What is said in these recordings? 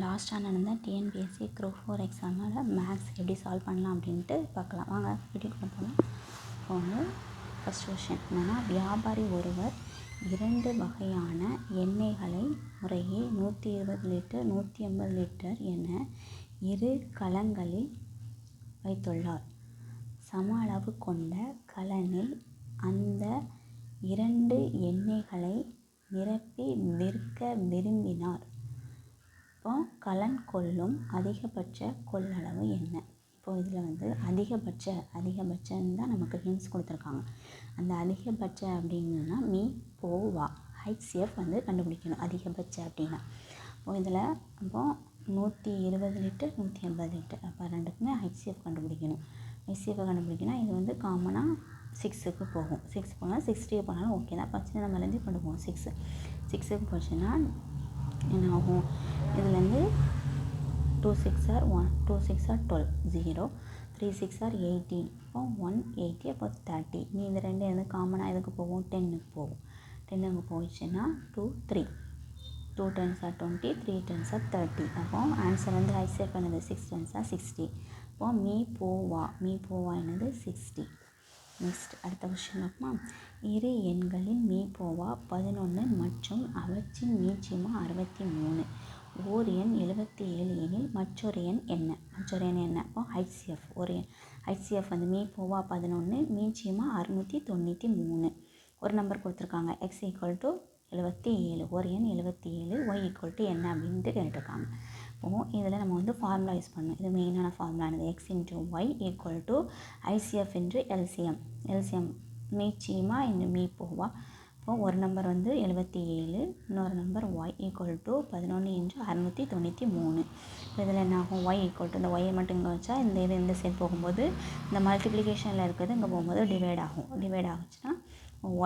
லாஸ்ட்டாக நடந்த TNPSC group 4 எக்ஸாமோட maths எப்படி சால்வ் பண்ணலாம் அப்படின்ட்டு பார்க்கலாம். வாங்க வீடியோக்குள்ள போகலாம். இப்போ வந்து ஃபஸ்ட் கொஷின் என்னென்னா, வியாபாரி ஒருவர் 2 வகையான எண்ணெய்களை முறையே 120 லிட்டர் 150 லிட்டர் என 2 கலன்களில் வைத்துள்ளார். சம அளவு கொண்ட கலனில் அந்த 2 எண்ணெய்களை நிரப்பி விற்க விரும்பினார். இப்போ கலன் கொள்ளும் அதிகபட்ச கொள்ளளவு என்ன? இப்போ இதில் வந்து அதிகபட்சம் தான் நமக்கு ஹிண்ட்ஸ் கொடுத்துருக்காங்க. அந்த அதிகபட்ச அப்படின்னா மீ போ வா HCF வந்து கண்டுபிடிக்கணும். அதிகபட்ச அப்படின்னா இப்போ இதில் இப்போ 120 லிட்டர் 150 லிட்டர் அப்போ ரெண்டுக்குமே HCF கண்டுபிடிக்கணும். HCF கண்டுபிடிக்கணும். இது வந்து காமனாக 6க்கு போகும். 6 போனால் 60 போனாலும் ஓகே தான். ஃபஸ்ட்டு நம்மலேருந்து கொண்டு போவோம். 6க்கு போச்சுன்னா என்ன ஆகும்? இதுலேருந்து 2 6 are 12 0 3 6 are 18 இப்போ 180 அப்போ 30 நீ இந்த ரெண்டு வந்து காமனாக இதுக்கு போவோம் 10க்கு போகும். 10க்கு போயிடுச்சுன்னா 2 3 2 10s are 20 3 10s are 30 அப்போ ஆன்சர் வந்து HCF என்னது 6 10s are 60. இப்போ மீ போவா என்னது 60. நெக்ஸ்ட் அடுத்த கொஸ்டின் பார்ப்போமா. இரு எண்களின் மீ போவா 11 மற்றும் அவற்றின் மீச்சிமா 63. ஓர் எண் 77 எனில் மற்றொரு எண் என்ன? அப்போ HCF ஒரு எண் HCF வந்து மீ போவா 11 மீச்சிமா 693. ஒரு நம்பர் கொடுத்துருக்காங்க. X = 77 ஒரு எண் 77 Y = என்ன அப்படின்ட்டு கேட்டிருக்காங்க. இப்போது இதில் நம்ம வந்து ஃபார்முலா யூஸ் பண்ணணும். இது மெயினான ஃபார்முலானது X × Y = ICF × LCM மீச்சிமா மீ போவா. இப்போ ஒரு நம்பர் வந்து 77 இன்னொரு நம்பர் Y = 11 × 693. இப்போ இதில் என்ன ஆகும்? Y = இந்த ஒய்யை மட்டும் இங்கே வச்சா இந்த சைடு போகும்போது இந்த மல்டிப்ளிகேஷனில் இருக்கிறது இங்கே போகும்போது டிவைட் ஆகுச்சுன்னா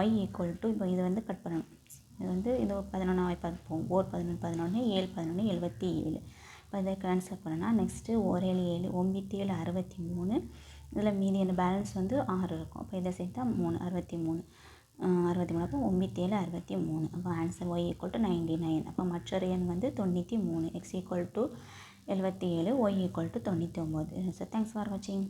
Y = இப்போ இது வந்து கட் பண்ணணும். இது வந்து இது 11 பார்த்து போகும். 11 7 11 77. இப்போ இதை கேன்சல் பண்ணால் நெக்ஸ்ட்டு 1 7 7 9 7 63. இதில் மீதி அந்த பேலன்ஸ் வந்து 6 இருக்கும். அப்போ இதை சேர்த்தா 3 63 அப்போ 9 7 63. அப்போ ஆன்சர் Y = 99. அப்போ மற்றொரு எண் வந்து 93. X = 77 Y = 99. So thanks for வாட்சிங்.